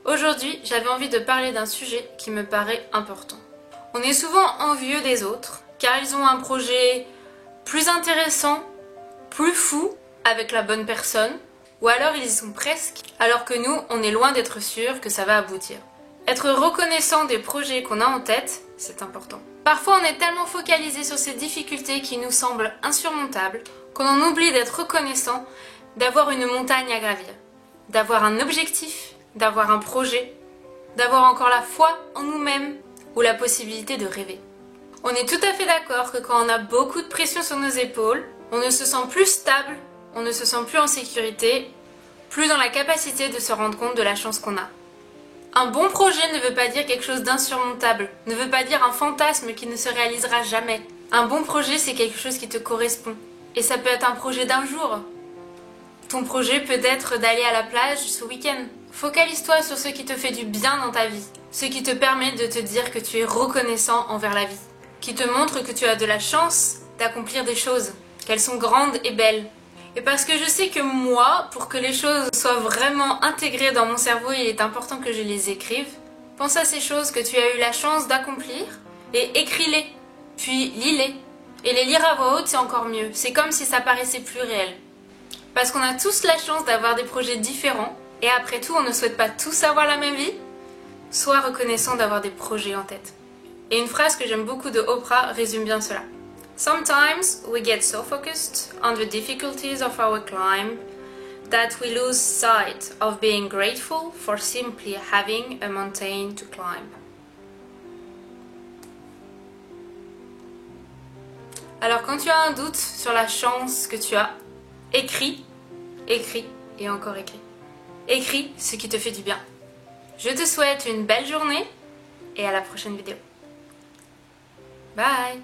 Aujourd'hui, j'avais envie de parler d'un sujet qui me paraît important. On est souvent envieux des autres, car ils ont un projet plus intéressant, plus fou, avec la bonne personne, ou alors ils y sont presque, alors que nous, on est loin d'être sûr que ça va aboutir. Être reconnaissant des projets qu'on a en tête, c'est important. Parfois, on est tellement focalisé sur ces difficultés qui nous semblent insurmontables, qu'on en oublie d'être reconnaissant, d'avoir une montagne à gravir, d'avoir un objectif, d'avoir un projet, d'avoir encore la foi en nous-mêmes ou la possibilité de rêver. On est tout à fait d'accord que quand on a beaucoup de pression sur nos épaules, on ne se sent plus stable, on ne se sent plus en sécurité, plus dans la capacité de se rendre compte de la chance qu'on a. Un bon projet ne veut pas dire quelque chose d'insurmontable, ne veut pas dire un fantasme qui ne se réalisera jamais. Un bon projet, c'est quelque chose qui te correspond. Et ça peut être un projet d'un jour. Ton projet peut être d'aller à la plage ce week-end. Focalise-toi sur ce qui te fait du bien dans ta vie, ce qui te permet de te dire que tu es reconnaissant envers la vie, qui te montre que tu as de la chance d'accomplir des choses, qu'elles sont grandes et belles. Et parce que je sais que moi, pour que les choses soient vraiment intégrées dans mon cerveau, il est important que je les écrive. Pense à ces choses que tu as eu la chance d'accomplir et écris-les, puis lis-les. Et les lire à voix haute, c'est encore mieux. C'est comme si ça paraissait plus réel. Parce qu'on a tous la chance d'avoir des projets différents, et après tout, on ne souhaite pas tous avoir la même vie. Sois reconnaissant d'avoir des projets en tête. Et une phrase que j'aime beaucoup de Oprah résume bien cela. Sometimes we get so focused on the difficulties of our climb that we lose sight of being grateful for simply having a mountain to climb. Alors quand tu as un doute sur la chance que tu as, écris, écris et encore écris. Écris ce qui te fait du bien. Je te souhaite une belle journée et à la prochaine vidéo. Bye!